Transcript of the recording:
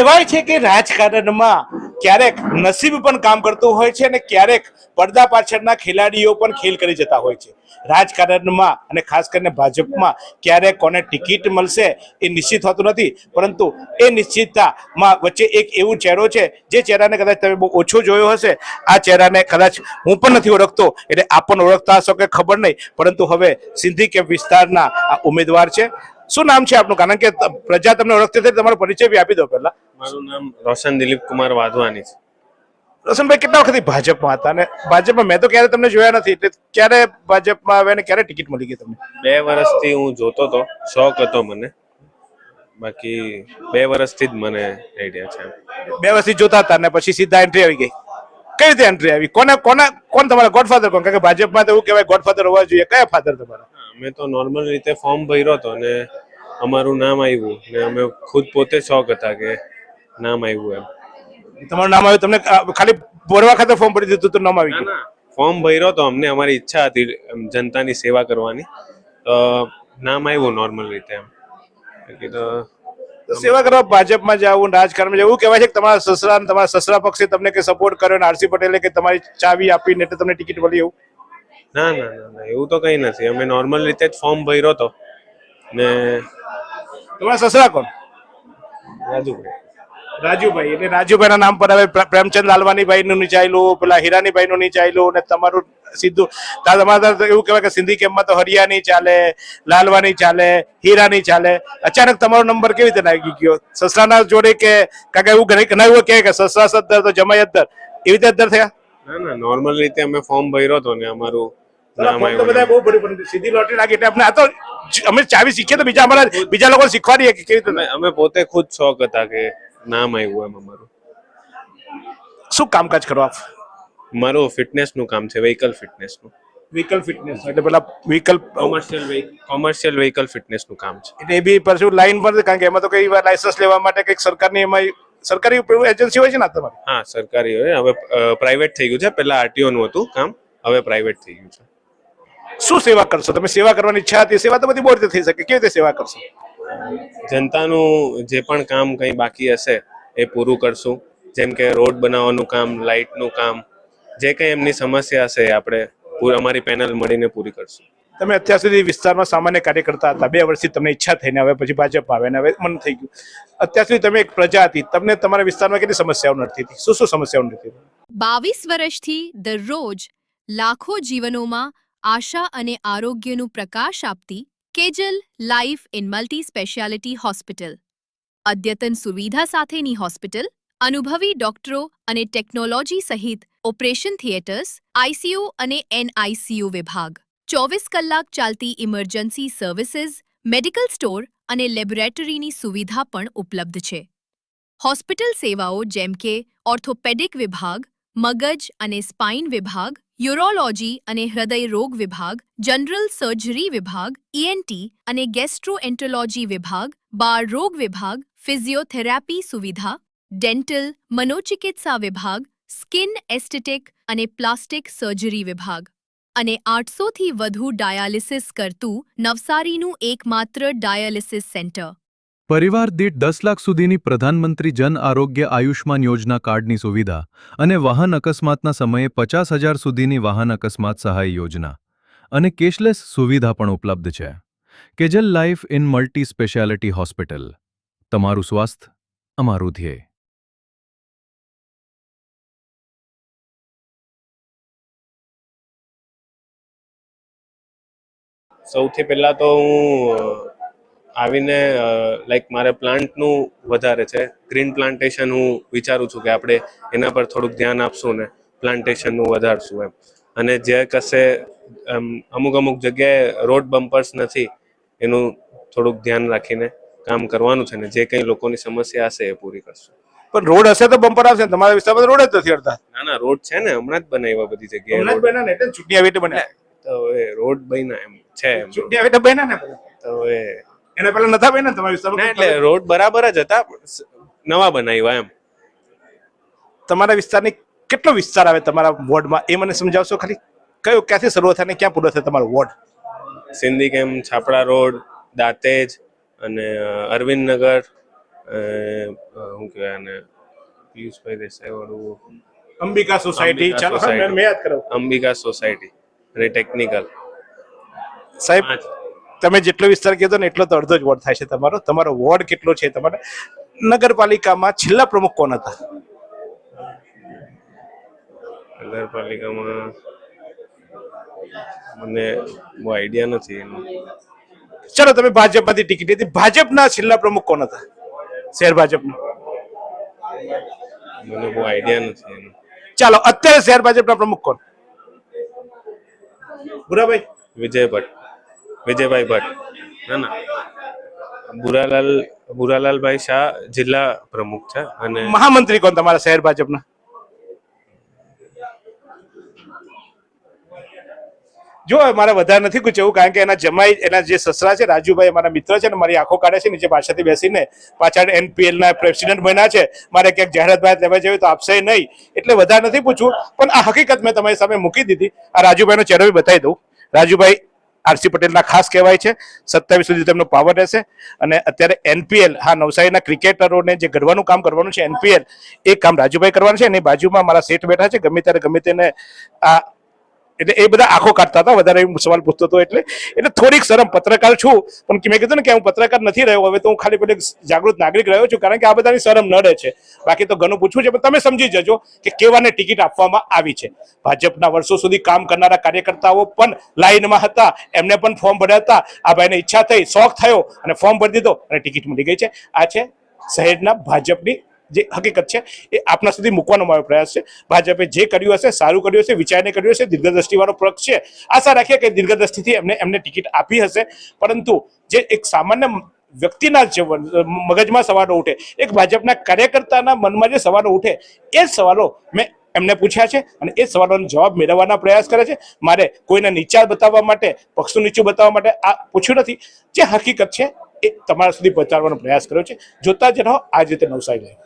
કહેવાય છે કે રાજકારણમાં ક્યારેક નસીબ પણ કામ કરતું હોય છે અને ક્યારેક પડદા પાછળના ખેલાડીઓ પણ ખેલ કરી જતા હોય છે. રાજકારણમાં અને ખાસ કરીને ભાજપમાં ક્યારેક કોને ટિકિટ મળશે એ નિશ્ચિત હોતું નથી, પરંતુ એ નિશ્ચિતતામાં વચ્ચે એક એવું ચહેરો છે જે ચહેરાને કદાચ તમે બહુ ઓછો જોયો હશે. આ ચહેરાને કદાચ હું પણ નથી ઓળખતો, એટલે આપ પણ ઓળખતા હશો કે ખબર નહીં, પરંતુ હવે સિંધી કેમ્પ વિસ્તારના આ ઉમેદવાર છે. શું નામ છે આપનું? કારણ કે પ્રજા તમને ઓળખતી હતી, તમારો પરિચય બી આપી દો પહેલા. મારું નામ રોશન દિલીપ કુમાર વાધવાની છે. રોશનભાઈ, કેટલા વખતથી ભાજપમાં હતા? અને ભાજપમાં મેં તો ક્યારે તમને જોયા નથી, એટલે ક્યારે ભાજપમાં આવે અને ક્યારે ટિકિટ મળી ગઈ તમને? 2 વર્ષથી હું જોતો હતો, શોખ હતો મને, બાકી 2 વર્ષથી જ મને આઈડિયા છે. 2 વર્ષથી જોતા હતા અને પછી સીધા એન્ટ્રી આવી ગઈ. કઈ રીતે એન્ટ્રી આવી? કોણ તમારા ગોડફાધર કોણ? કારણ કે ભાજપમાં તો એવું કહેવાય ગોડફાધર હોવા જોઈએ. કયા ફાધર તમારા? અમે તો નોર્મલ રીતે ફોર્મ ભર્યો હતો ને અમારું નામ આવ્યું ને અમે ખુદ પોતે શોખ હતા કે નામ આવ્યું એમ. તમારું નામ આવ્યું? તમને ખાલી ભરવા ખાતે ફોર્મ ભરી દીધું તો નામ આવી ગયું? ફોર્મ ભર્યો તો અમને અમારી ઈચ્છા હતી જનતાની સેવા કરવાની, તો નામ આવ્યું નોર્મલ રીતે એમ. તો સેવા કરવા ભાજપમાં જવું, રાજકારણમાં જવું, કહેવાય છે કે તમારા સસરા પક્ષે તમને કે સપોર્ટ કર્યો અને આરસી પટેલે કે તમારી ચાવી આપીને એટલે તમને ટિકિટ મળી એવું? ના ના ના, એવું તો કઈ નથી. અમે નોર્મલ રીતે જ ફોર્મ ભર્યો હતો ને. તમારા સસરા કોણ? રાજુભાઈ. એટલે રાજુભાઈ ના નામ પર હવે પ્રેમચંદ લાલવાનીભાઈ નું નીચાયેલું, પેલા હીરાનીભાઈ નું નીચાયેલું, અને તમારું સીધું. તમારે એવું કહેવાય કે સિંધી કેમ્પમાં તો હરિયાની ચાલે, લાલવાની ચાલે, હીરાની ચાલે. અચાનક તમારો નંબર કેવી રીતે લાગી ગયો? સસરાના જોડે કે કારણ કે એવું ઘણા એવું કે સસરા સદ્દર તો જમાઈ અદ્દર, એવી રીતે અદ્દર થયા? ના ના, નોર્મલ રીતે અમે ફોર્મ ભર્યો હતો ને અમારું નામ આવ્યું. બધા બહુ ભર્યું, સીધી લોટરી લાગી એટલે આપણે આ તો અમે ચાવી શીખીએ તો બીજા લોકો શીખવાડીએ કે કેવી રીતે. અમે પોતે ખુદ શોખ હતા કે નામ આવ્યું એમ અમારું. શું કામકાજ કરો આપ? મારું ફિટનેસ નું કામ છે, વ્હીકલ ફિટનેસ નું. વ્હીકલ ફિટનેસ એટલે પેલા વ્હીકલ કોમર્શિયલ વ્હીકલ ફિટનેસ નું કામ છે. એટલે એ બી પાછું લાઈન પર, કારણ કે એમાં તો કઈ લાયસન્સ લેવા માટે કઈક સરકારની એમાં સરકારી એજન્સી હોય છે ને તમારી? હા, સરકારી હોય. હવે પ્રાઇવેટ થઈ ગયું છે. પેલા આરટીઓ નું હતું કામ, હવે પ્રાઇવેટ થઈ ગયું છે. શું સેવા કરશો તમે? સેવા કરવાની ઈચ્છા હતી, સેવા તો બધી બહુ રીતે થઈ શકે, કેવી રીતે સેવા કરશો? જનતાનું જે પણ કામ કઈ બાકી હશે એ પૂરું કરશું. જેમ કે રોડ બનાવવાનું કામ, લાઇટનું કામ, જે કઈ એમની સમસ્યા હશે આપણે અમારી પેનલ મળીને પૂરી કરશું. તમે અત્યાર સુધી વિસ્તારમાં સામાન્ય કાર્યકર્તા હતા, 2 વર્ષથી તમને ઈચ્છા થઈને હવે પછી ભાજપ આવે ને હવે મન થઈ ગયું. અત્યાર સુધી તમે એક પ્રજા હતી, તમને તમારા વિસ્તારમાં કેટલી સમસ્યાઓ નડતી હતી? શું સમસ્યાઓ નડતી હતી? 22 વર્ષથી દરરોજ લાખો જીવનોમાં આશા અને આરોગ્યનું પ્રકાશ આપતી Kejal life in multi speciality hospital. અદ્યતન સુવિધા સાથેની હોસ્પિટલ, અનુભવી ડોક્ટરો અને ટેકનોલોજી સહિત ઓપરેશન થિયેટર્સ, આઈસીયુ અને એનઆઈસીયુ વિભાગ, 24 કલાક ચાલતી ઇમરજન્સી સર્વિસીસ, મેડિકલ સ્ટોર અને લેબોરેટરીની સુવિધા પણ ઉપલબ્ધ છે. હોસ્પિટલ સેવાઓ જેમ કે ઓર્થોપેડિક વિભાગ, મગજ અને સ્પાઇન વિભાગ, યુરોલોજી અને હૃદય રોગ વિભાગ, જનરલ સર્જરી વિભાગ, ઈએનટી અને ગેસ્ટ્રોએન્ટરોલોજી વિભાગ, બાળ રોગ વિભાગ, ફિઝિયોથેરાપી સુવિધા, ડેન્ટલ, મનોચિકિત્સા વિભાગ, સ્કિન એસ્થેટિક અને પ્લાસ્ટિક સર્જરી વિભાગ અને 800થી વધુ ડાયાલિસિસ કરતું નવસારીનું એકમાત્ર ડાયાલિસિસ સેન્ટર. પરિવાર દીઠ 10 લાખ સુધીની પ્રધાનમંત્રી જન આરોગ્ય આયુષ્માન યોજના કાર્ડની સુવિધા અને વાહન અકસ્માતના સમયે 50,000 સુધીની વાહન અકસ્માત સહાય યોજના અને કેશલેસ સુવિધા પણ ઉપલબ્ધ છે. Kejal life in multi speciality hospital. તમારું સ્વાસ્થ્ય અમારું ધ્યેય. સૌથી પહેલા તો હું આવીને મારે પ્લાન્ટનું વધારે છે, ગ્રીન પ્લાન્ટેશન હું વિચારું છું કે આપણે એના પર થોડુંક ધ્યાન આપશું ને પ્લાન્ટેશનનું વધારશું એમ. અને જે કશે અમુક જગ્યાએ રોડ બમ્પર્સ નથી, એનું થોડુંક ધ્યાન રાખીને કામ કરવાનું છે ને જે કંઈ લોકોની સમસ્યા હશે એ પૂરી કરશું. પણ રોડ હશે તો બમ્પર આવશે. તમારા વિસ્તારમાં રોડ જ નથી અડતા. ના ના, રોડ છે ને, હમણાં જ બનાવ્યા બધી જગ્યાએ. ચૂંટણી આવી બન્યા તો એ રોડ બન્યા એમ છે. ચૂંટણી આવી બન્યા ને તો એ એના પહેલા નતા બન્યા તમારા વિસ્તારમાં? એટલે રોડ બરાબર જ હતા, નવા બનાવ્યા એમ. તમારા વિસ્તારની કેટલો વિસ્તાર આવે તમારા વોર્ડમાં એ મને સમજાવશો ખાલી? કયો ક્યાંથી શરૂ થાય ને ક્યાં પૂરો થાય તમારો વોર્ડ? સિંધી કેમ્પ, છાપડા રોડ, દાંતેજ અને અરવિંદનગર શું કહેવાય આને, પિયુષભાઈ દેસાઈ વાળું અંબિકા સોસાયટી, અંબિકા ચાલો હા, સોસાયટી. મેં યાદ કરો. અંબિકા સોસાયટી અને ટેકનિકલ. સાહેબ તમે જેટલો વિસ્તાર કીધો ને એટલો તો અડધો જ વોર્ડ થાય છે તમારો. તમારો વોર્ડ કેટલો છે તમારે? નગરપાલિકામાં છેલ્લા પ્રમુખ કોણ હતા? નગરપાલિકામાં મને બહુ આઈડિયા નથી એનું. ચલો તમે ભાજપમાંથી ટિકિટ લીધી, ભાજપના છેલ્લા પ્રમુખ કોણ હતા શહેર ભાજપના? મને બહુ આઈડિયા નથી એનું. ચાલો અત્યારે શહેર ભાજપના પ્રમુખ કોણ? ભૂરાભાઈ? વિજયભાઈ ભટ્ટ. ના ભુરાલાલભાઈ શાહ જિલ્લા પ્રમુખ છે. અને મહામંત્રી કોણ તમારા શહેર ભાજપના? જો મારે વધારે નથી પૂછવું, કારણ કે એના જમાઈ, એના જે સસરા છે રાજુભાઈ, અમારા મિત્ર છે ને મારી આંખો કાઢે છે નીચે પાછળથી બેસીને, પાછળ NPL ના પ્રેસિડેન્ટ બન્યા છે. મારે ક્યાંક જાહેરાત બાહેરાત લેવા જેવી તો આપશે નહીં, એટલે વધારે નથી પૂછવું. પણ આ હકીકત મેં તમારી સામે મૂકી દીધી. આ રાજુભાઈનો ચહેરો બી બતાવી દઉં. રાજુભાઈ આરસી પટેલના ખાસ કહેવાય છે. 27 સુધી તેમનો પાવર રહેશે. અને અત્યારે NPL, હા, નવસારીના ક્રિકેટરોને જે ઘડવાનું કામ કરવાનું છે NPL, એ કામ રાજુભાઈ કરવાનું છે. એની બાજુમાં મારા શેઠ બેઠા છે, ગમે ત્યારે ગમે તેને આ, એટલે એ બધા આંખો કાઢતા હતા વધારે સવાલ પૂછતો હતો. એટલે થોડીક શરમ, પત્રકાર છું પણ મેં કીધું ને કે હું પત્રકાર નથી રહ્યો, હવે તો હું ખાલી પેલી જાગૃત નાગરિક રહ્યો છું, કારણ કે આ બધાની શરમ નડે છે. બાકી તો ઘણું પૂછવું છે, પણ તમે સમજી જજો કે કેવાને ટિકિટ આપવામાં આવી છે. ભાજપના વર્ષો સુધી કામ કરનારા કાર્યકર્તાઓ પણ લાઈનમાં હતા, એમને પણ ફોર્મ ભર્યા હતા. આ ભાઈને ઈચ્છા થઈ, શોખ થયો અને ફોર્મ ભરી દીધો અને ટિકિટ મળી ગઈ છે. આ છે શહેરના ભાજપની જે હકીકત છે, એ આપના સુધી મૂકવાનો મારો પ્રયાસ છે. ભાજપે જે કર્યું હશે સારું કર્યું હશે, વિચારને કર્યું હશે, દીર્ઘદ્રષ્ટિ વાળો પક્ષ છે. આશા રાખીએ કે દીર્ઘદ્રષ્ટિથી એમને ટિકિટ આપી હશે. પરંતુ જે એક સામાન્ય વ્યક્તિના મગજમાં સવાલો ઉઠે, એક ભાજપના કાર્યકર્તાના મનમાં જે સવાલો ઉઠે, એ સવાલો મેં એમને પૂછ્યા છે અને એ સવાલોનો જવાબ મેળવવાના પ્રયાસ કરે છે. મારે કોઈને નીચા બતાવવા માટે, પક્ષનું નીચું બતાવવા માટે આ પૂછ્યું નથી. જે હકીકત છે એ તમારા સુધી પહોંચાડવાનો પ્રયાસ કર્યો છે. જોતા જ રહો આ જ રીતે નવસારી.